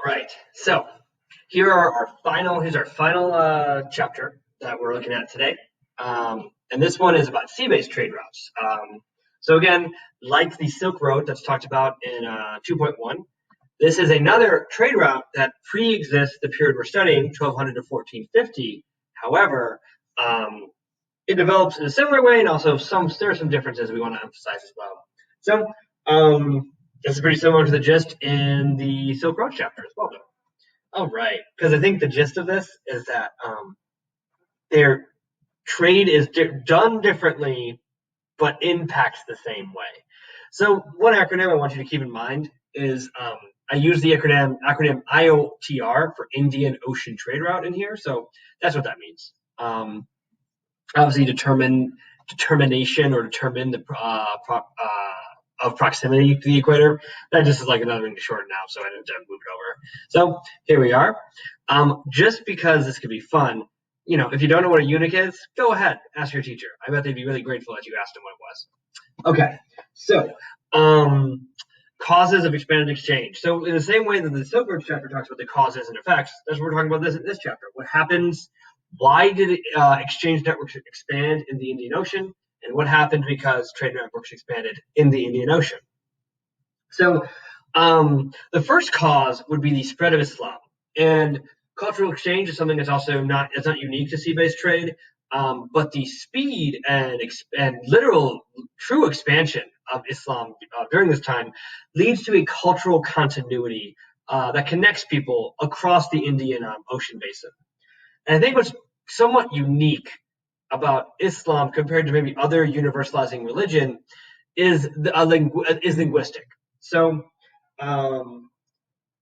All right. So here's our final chapter that we're looking at today. And this one is about sea-based trade routes. So again, like the Silk Road that's talked about in 2.1, this is another trade route that pre-exists the period we're studying, 1200 to 1450. However, it develops in a similar way, and also there are some differences we want to emphasize as well. So it's pretty similar to the gist in the Silk Road chapter as well, though. All right, because I think the gist of this is that their trade is done differently, but impacts the same way. So one acronym I want you to keep in mind is I use the acronym IOTR for Indian Ocean Trade Route in here. So that's what that means. Obviously, determination or determine the of proximity to the equator. That just is like another thing to shorten now, so I didn't move it over. So here we are. Just because this could be fun, if you don't know what a eunuch is, go ahead, ask your teacher. I bet they'd be really grateful that you asked them what it was. Okay, so causes of expanded exchange. So in the same way that the Silk Road chapter talks about the causes and effects, that's what we're talking about this chapter. What happens? Why did exchange networks expand in the Indian Ocean? And what happened because trade networks expanded in the Indian Ocean? So the first cause would be the spread of Islam. And cultural exchange is something that's also not unique to sea-based trade, but the speed and literal true expansion of Islam during this time leads to a cultural continuity that connects people across the Indian Ocean basin. And I think what's somewhat unique about Islam compared to maybe other universalizing religion is linguistic. So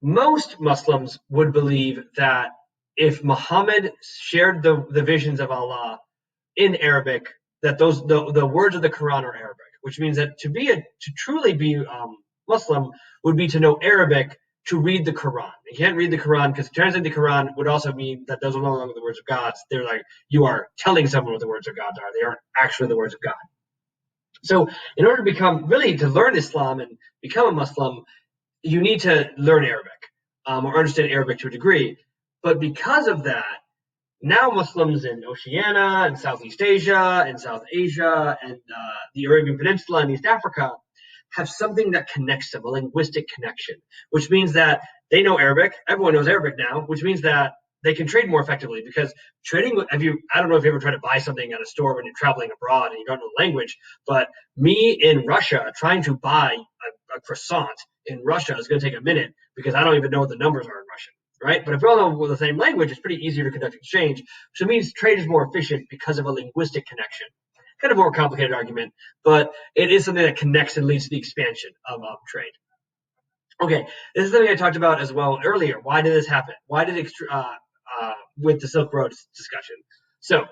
most Muslims would believe that if Muhammad shared the visions of Allah in Arabic, that the words of the Quran are Arabic, which means that to truly be Muslim would be to know Arabic to read the Quran. You can't read the Quran because translating the Quran would also mean that those are no longer the words of God. They're like you are telling someone what the words of God are. They aren't actually the words of God. So in order to learn Islam and become a Muslim, you need to learn Arabic or understand Arabic to a degree. But because of that, now Muslims in Oceania and Southeast Asia and South Asia and the Arabian Peninsula and East Africa have something that connects them, a linguistic connection, which means that they know Arabic. Everyone knows Arabic now, which means that they can trade more effectively because trading, I don't know if you ever tried to buy something at a store when you're traveling abroad and you don't know the language, but me in Russia trying to buy a croissant in Russia is going to take a minute because I don't even know what the numbers are in Russian, right? But if we all know the same language, it's pretty easier to conduct exchange. So it means trade is more efficient because of a linguistic connection. Kind of more complicated argument, but it is something that connects and leads to the expansion of trade. Okay, this is something I talked about as well earlier. Why did this happen? Why did with the Silk Road discussion? So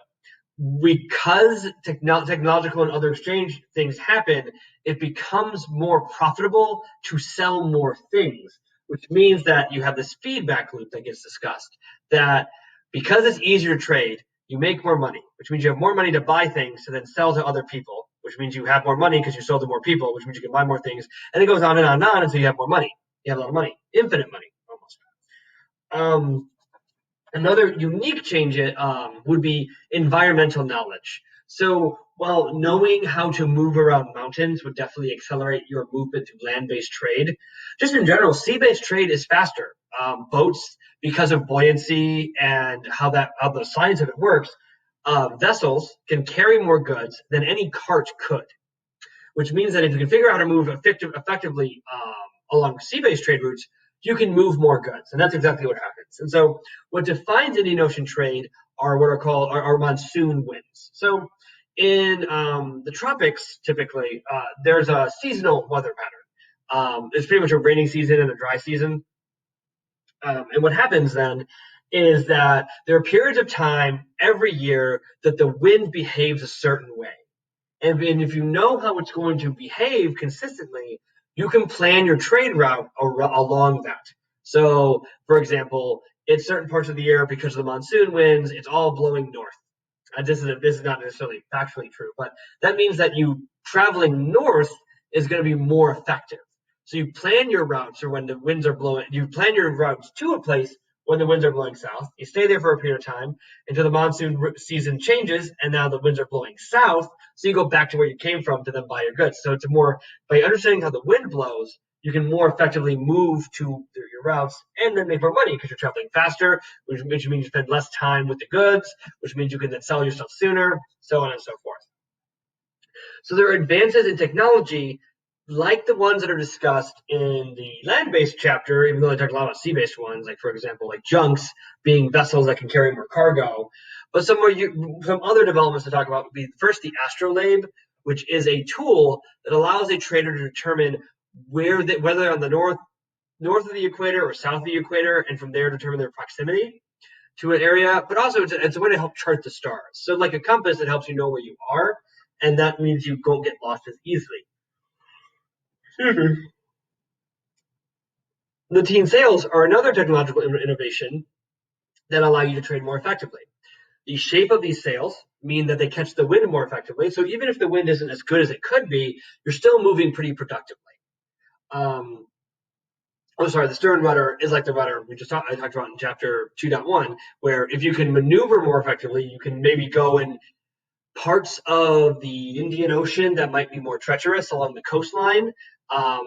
because technological and other exchange things happen, it becomes more profitable to sell more things, which means that you have this feedback loop that gets discussed, that because it's easier to trade, you make more money, which means you have more money to buy things to then sell to other people, which means you have more money because you sold to more people, which means you can buy more things. And it goes on and on and on until you have more money. You have a lot of money, infinite money almost. Another unique change would be environmental knowledge. So while knowing how to move around mountains would definitely accelerate your movement to land-based trade, just in general, sea-based trade is faster. Boats, because of buoyancy and how the science of it works, vessels can carry more goods than any cart could, which means that if you can figure out how to move effectively along sea-based trade routes, you can move more goods, and that's exactly what happens. And so what defines Indian Ocean trade are what are called our monsoon winds. So in the tropics, typically, there's a seasonal weather pattern. It's pretty much a rainy season and a dry season. And what happens then is that there are periods of time every year that the wind behaves a certain way. And if you know how it's going to behave consistently, you can plan your trade route along that. So, for example, in certain parts of the year, because of the monsoon winds, it's all blowing north. This is not necessarily factually true, but that means that you traveling north is going to be more effective. So you plan your routes or when the winds are blowing. You plan your routes to a place when the winds are blowing south. You stay there for a period of time until the monsoon season changes, and now the winds are blowing south. So you go back to where you came from to then buy your goods. So it's more by understanding how the wind blows, you can more effectively move to your routes and then make more money because you're traveling faster, which means you spend less time with the goods, which means you can then sell yourself sooner, so on and so forth. So there are advances in technology like the ones that are discussed in the land-based chapter, even though they talk a lot about sea-based ones, like for example, like junks being vessels that can carry more cargo. But some other developments to talk about would be first the astrolabe, which is a tool that allows a trader to determine whether they're on the north of the equator or south of the equator, and from there determine their proximity to an area. But also it's a way to help chart the stars. So like a compass, it helps you know where you are, and that means you don't get lost as easily. The teen sails are another technological innovation that allow you to trade more effectively. The shape of these sails mean that they catch the wind more effectively. So even if the wind isn't as good as it could be, you're still moving pretty productively. The stern rudder is like the rudder I talked about in chapter 2.1, where if you can maneuver more effectively, you can maybe go in parts of the Indian Ocean that might be more treacherous along the coastline.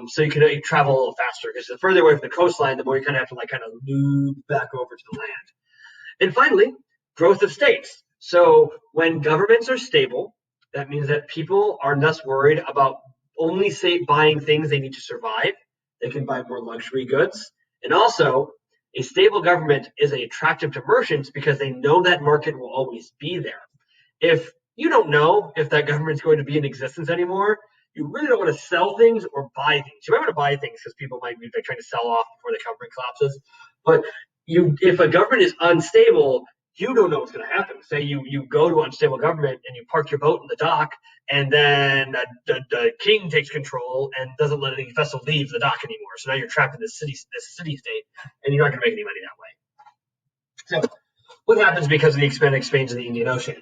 So you can travel a little faster because the further away from the coastline, the more you kind of have to loop back over to the land. And finally, growth of states. So when governments are stable, that means that people are less worried about only buying things they need to survive. They can buy more luxury goods. And also, a stable government is attractive to merchants because they know that market will always be there. If you don't know if that government's going to be in existence anymore, you really don't want to sell things or buy things. You might want to buy things because people might be trying to sell off before the government collapses. But if a government is unstable, you don't know what's going to happen. Say you go to an unstable government and you park your boat in the dock, and then the king takes control and doesn't let any vessel leave the dock anymore. So now you're trapped in this city state, and you're not going to make any money that way. So what happens because of the expanded exchange in the Indian Ocean?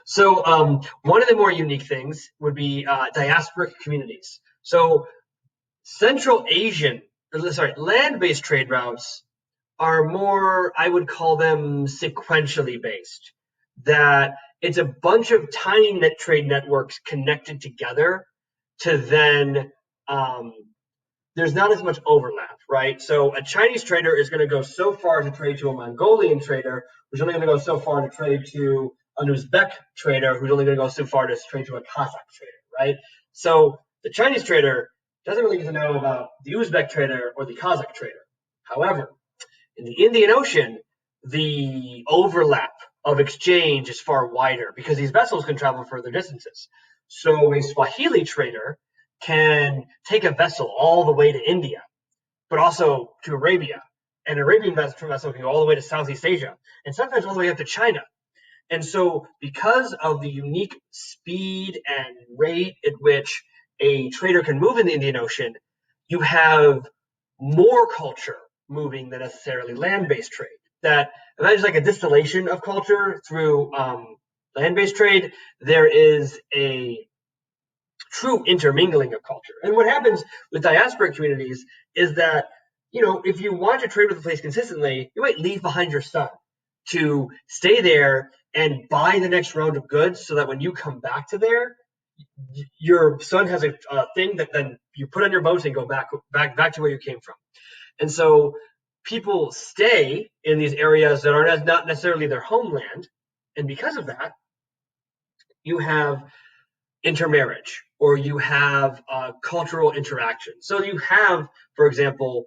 So one of the more unique things would be diasporic communities. So land-based trade routes are more, I would call them sequentially based. That it's a bunch of tiny trade networks connected together to then there's not as much overlap, right? So a Chinese trader is going to go so far to trade to a Mongolian trader, who's only going to go so far to trade to an Uzbek trader, who's only going to go so far to trade to a Kazakh trader, right? So the Chinese trader doesn't really get to know about the Uzbek trader or the Kazakh trader. However, in the Indian Ocean, the overlap of exchange is far wider because these vessels can travel further distances. So a Swahili trader can take a vessel all the way to India, but also to Arabia. And an Arabian vessel can go all the way to Southeast Asia, and sometimes all the way up to China. And so because of the unique speed and rate at which a trader can move in the Indian Ocean, you have more culture moving than necessarily land-based trade. That imagine like a distillation of culture through land-based trade. There is a true intermingling of culture. And what happens with diasporic communities is that, if you want to trade with a place consistently, you might leave behind your son to stay there and buy the next round of goods so that when you come back to there, your son has a thing that then you put on your boat and go back to where you came from. And so people stay in these areas that are not necessarily their homeland. And because of that, you have intermarriage or you have cultural interaction. So you have, for example,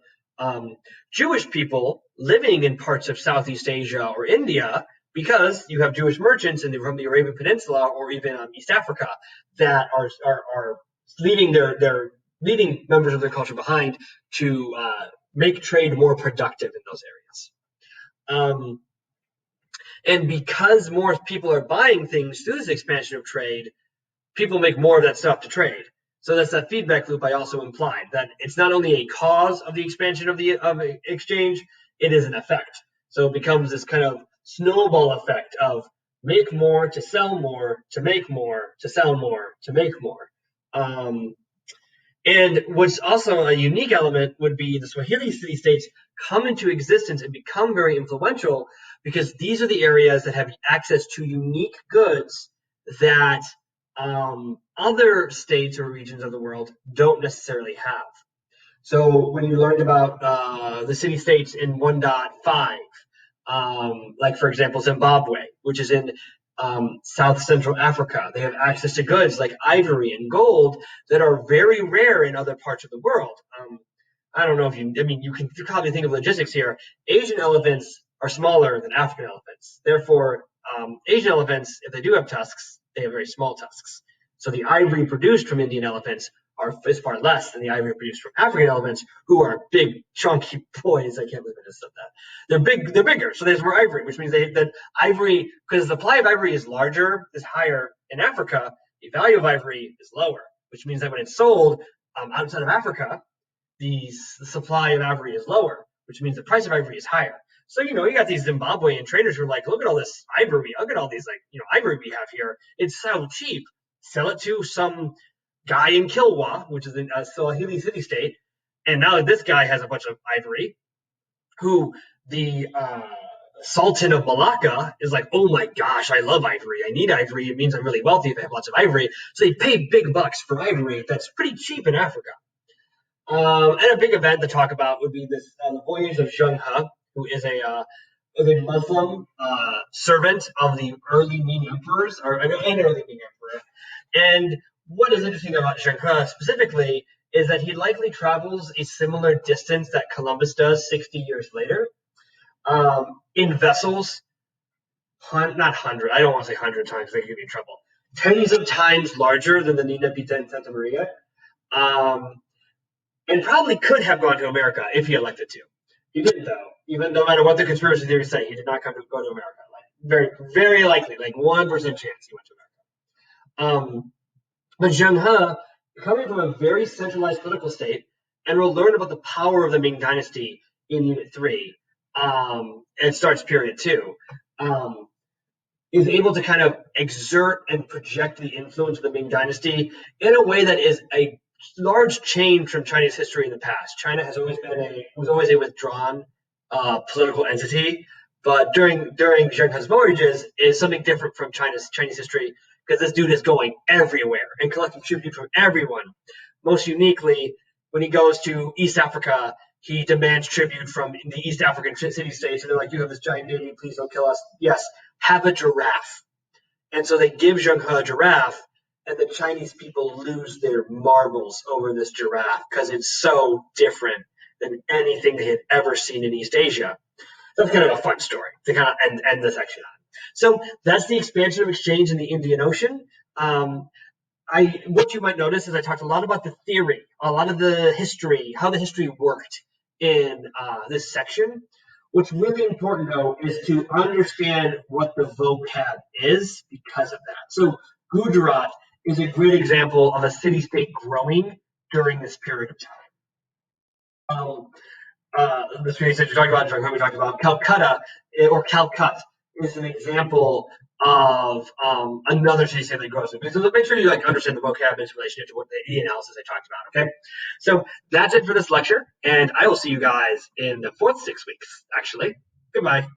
Jewish people living in parts of Southeast Asia or India because you have Jewish merchants from the Arabian Peninsula or even East Africa that are leaving their leading members of their culture behind to make trade more productive in those areas. And because more people are buying things through this expansion of trade, people make more of that stuff to trade. So that's that feedback loop I also implied, that it's not only a cause of the expansion of the exchange, it is an effect. So it becomes this kind of snowball effect of make more to sell more to make more to sell more to make more. And what's also a unique element would be the Swahili city-states come into existence and become very influential because these are the areas that have access to unique goods that other states or regions of the world don't necessarily have. So when you learned about the city-states in 1.5, like for example Zimbabwe, which is in South Central Africa, they have access to goods like ivory and gold that are very rare in other parts of the world. I don't know if you, I mean, you can probably think of logistics here. Asian elephants are smaller than African elephants. Therefore, Asian elephants, if they do have tusks, they have very small tusks. So the ivory produced from Indian elephants is far less than the ivory produced from African elephants, who are big, chunky boys. I can't believe I just said that. They're bigger, so there's more ivory, which means that ivory, because the supply of ivory is higher in Africa, the value of ivory is lower, which means that when it's sold outside of Africa, the supply of ivory is lower, which means the price of ivory is higher. So, you got these Zimbabwean traders who are like, look at all this ivory, look at all these ivory we have here. It's so cheap. Sell it to some guy in Kilwa, which is in a Swahili city-state, and now this guy has a bunch of ivory, who the Sultan of Malacca is like, oh my gosh, I love ivory. I need ivory. It means I'm really wealthy if I have lots of ivory. So they pay big bucks for ivory that's pretty cheap in Africa. And a big event to talk about would be this the Voyages of Zheng He, who is a Muslim servant of the early Ming emperors, or an early Ming emperor. And what is interesting about Zheng He specifically is that he likely travels a similar distance that Columbus does 60 years later in vessels, not 100, I don't want to say 100 times because they could get me in trouble, tens of times larger than the Nina Pita and Santa Maria, and probably could have gone to America if he elected to. He didn't, though. Even no matter what the conspiracy theories say, he did not go to America. Like very, very likely, like 1% chance he went to America. But Zheng He, coming from a very centralized political state, and we'll learn about the power of the Ming Dynasty in Unit 3, and starts Period 2, is able to kind of exert and project the influence of the Ming Dynasty in a way that is a large change from Chinese history in the past. China has always was always a withdrawn political entity, but during Zheng He's voyages is something different from Chinese history, because this dude is going everywhere and collecting tribute from everyone. Most uniquely, when he goes to East Africa, he demands tribute from the East African city-states, and they're like, you have this giant baby, please don't kill us. Yes, have a giraffe. And so they give Zheng He a giraffe, and the Chinese people lose their marbles over this giraffe because it's so different than anything they had ever seen in East Asia. That's kind of a fun story to kind of end the section on. So that's the expansion of exchange in the Indian Ocean. What you might notice is I talked a lot about the theory, a lot of the history, how the history worked in this section. What's really important, though, is to understand what the vocab is because of that. So Gujarat is a great example of a city-state growing during this period of time. This period you're talking about, we talked about Calcutta, or Calcut, is an example of another city-state that grows. So make sure you understand the vocab in relation to what the analysis I talked about. Okay, so that's it for this lecture, and I will see you guys in the fourth 6 weeks. Actually, goodbye.